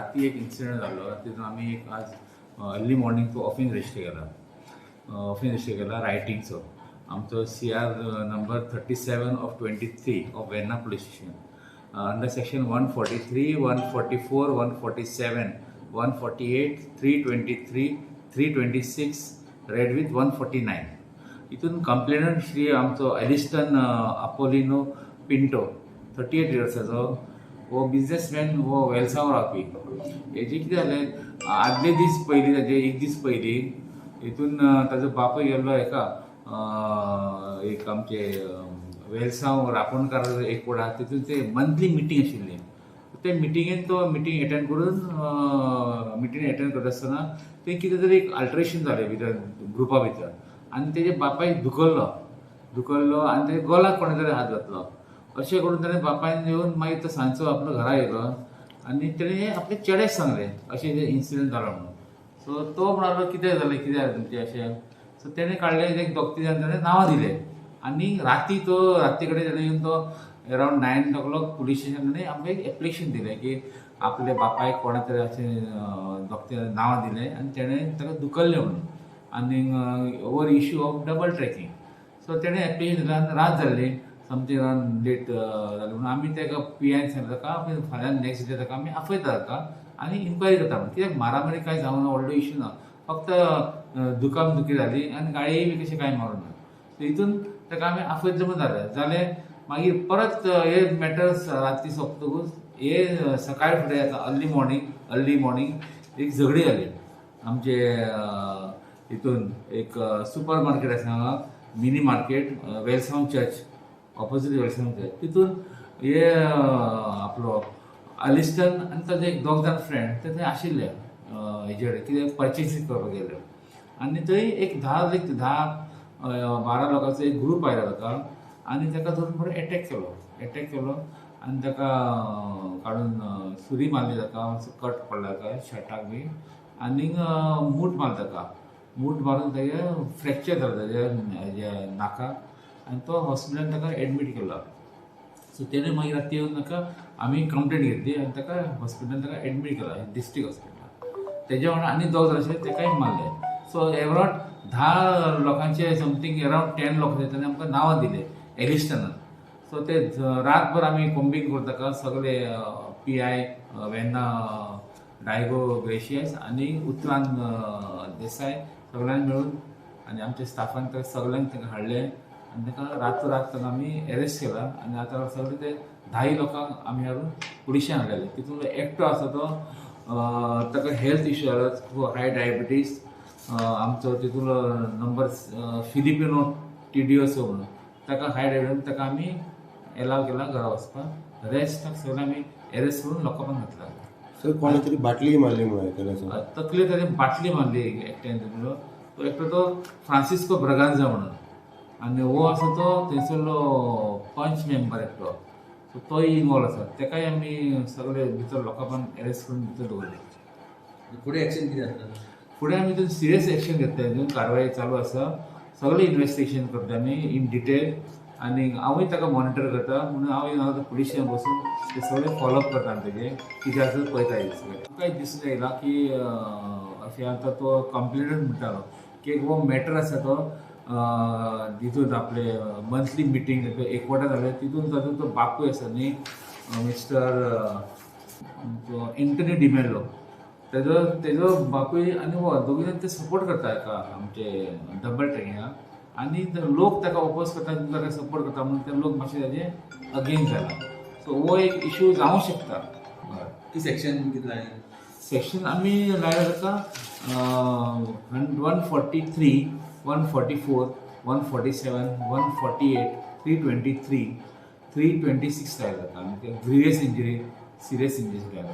राती एक इन्सिडंट जालो. तितून आमी एक आज अर्ली मॉर्निंग तो ऑफेन्स रजिस्टर केला रायटिंगचो. आमचो CR number 37/23 of Verna police station under section 143, 144, 147, 148, 323, 326 red with 149. हितून कंप्लेनंट श्री आमचो एलिस्टन अपोलिनो पिंटो 38 इयर्साचो. वो बिझनेसमॅन, वो वेलसांव रावपी. हेजे कितें जालें, आदले दीस पयलीं ताजे एक दीस पयलीं हितून ताजो बापूय गेल्लो एक आमचे वेलसांव रापणकार एक वडा. तितून ते मंथली मिटींग आशिल्ली. ते मिटिंगेन तो मिटींग अटेंड करता आसतना ते कितें तरी एक अल्ट्रेशन जालें भितर ग्रुपा भितर आनी तेजे बापायक धुकल्लो आनी तेजे गोलाक कोणे तरी हात घातलो. अशें करून ताणें बापायन येवन मागीर तो सांजचो आपलो घरा येयलो आनी तेणें आपले चेड्याक सांगलें अशें इन्सिडंट जालो म्हणून. सो तो म्हणलो कितें जालें तुमचें अशें. सो तेणें काडलें एक दोग तीन जाण नांवां दिलें आनी राती कडेन ताणें येवन तो अरावंड 9 o'clock पुलीस स्टेशन ताणें आमकां एक एप्लिकेशन दिलें की आपल्या बापायक कोणा तरी अशें दोग तीन नांवां दिलें आनी तेणें ताका धुकल्लें म्हणून आनी over issue of double tracking. So तेणें एप्लिकेशन दिलें आनी रात जाल्ली समथींग अरावंड लेट जालें म्हणून आमी ताका PIन सांगलें ताका फाल्यां नेक्स्ट डे ताका आमी आपयता ताका आनी इन्क्वायरी करता म्हणून. कित्याक मारामारी कांय जावना, व्हडलो इश्यू ना, फक्त दुखामदुखी जाली आनी गाडयेय बी कशें कांय मारूं ना. सो हितून ताका आमी आपयत जमून जालें. मागीर परत हे मॅटर्स राती सोंपतकूच हे सकाळी फुडें येता अर्ली मॉर्निंग एक झगडी जाली आमचे हितून एक सुपर मार्केट आसा हांगा, mini market Velsao church opposite Velsao church. तितून हे आपलो अलिस्टन आनी ताजे एक दोग जाण फ्रेंड ते थंय आशिल्ले हेजे कडेन कितें परचेसींग करपाक गेले आनी थंय एक 10-12 लोकांचो एक ग्रूप आयलो ताका आनी ताका धरून बरो अटॅक केलो आनी ताका काडून सुरी मारली ताका, कट पडला ताका शर्टाक बी आनी मूठ मारून तागे फ्रॅक्चर जालो ताजे नाकाक आनी तो हॉस्पिटलान ताका एडमीट केलो. सो तेणें मागीर राती येवन ताका आमी कंप्लेंट घेतली आनी ताका हॉस्पिटलान ताका एडमीट केलो डिस्ट्रिक्ट हॉस्पिटलान. तेजे वांगडा आनी दोग जाण आशिल्ले ताकाय मारले. सो अरावंड 10 लोकांचे समथींग अरावंड 10 लोक ताणें आमकां नांवां दिले एलिस्टनान. सो ते रातभर आमी कॉम्बिंग करून ताका सगळे PI वेर्ना डायगो ग्रेशियस आनी उत्तरान देसाय सगळ्यांक मेळून आनी आमच्या स्टाफान ताका सगळ्यांक ताका हाडलें आनी ताका रातोरात ताका आमी अरेस्ट केला आनी आतां सगळे ते 10 लोकांक आमी हाडून पुलिशेन हाडलेले. तितून एकटो आसा तो ताका हेल्थ इश्यू जालो, हाय डायबिटीज. आमचो तितूलो नंबर फिलिपिनो TDSO म्हणून ताका हाय डायबिटीज, ताका आमी एलाव केला घरा वचपाक. रेस्ट सगळें आमी अरेस्ट करून लॉकअपान घातला. सर कोणे तरी बाटली मारली म्हणून तकले ताणें बाटली मारली एकट्यान. तो एकटो तो फ्रांसिस्को ब्रगांजा म्हणून आनी हो आसा तो थंयसरलो पंच मेंबर एकटो. सो तोय इनवॉल्व आसा. ताकाय आमी सगळे भितर लॉकअपान अरेस्ट करून भितर दवरले. फुडें एक्शन कितें जाता? फुडें आमी तितून सिरियस एक्शन घेतले. तितून कारवाय चालू आसा. सगळें इन्वेस्टिगेशन करता आमी इन डिटेल आनी हांवूय ताका मॉनिटर करता म्हणून हांव येवन हांगा पुलीस स्टेशन बसून ते सगळें फॉलोअप करता तेजे कितें आसा पळयता सगळें. तुकाय दिसून येयला की अशें आतां तो कंप्लेनंट म्हणटालो की हो मॅटर आसा तो तितून आपले मंथली मिटींग एकवटान जाले तितून तातूंत तो बापूय आसा न्ही मिस्टर एंटनी डिमेलो तेजो बापूय आनी हो दोगी जाण ते सपोर्ट करता हाका आमचे डबल ट्रॅकिंगाक आनी लोक ताका ओपोज करता ताका सपोर्ट करता म्हणून ते लोक मातशे ताजे अगेन्स्ट जाला. सो हो एक इश्यू जावंक शकता. ती सेक्शन कितें लायन? सेक्शन आमी लायला ताका 143, 144, 147, 148, 323, 326 लायला ताका आनी ग्रिवियस इंजरी, सिरियस इंजरी लायला.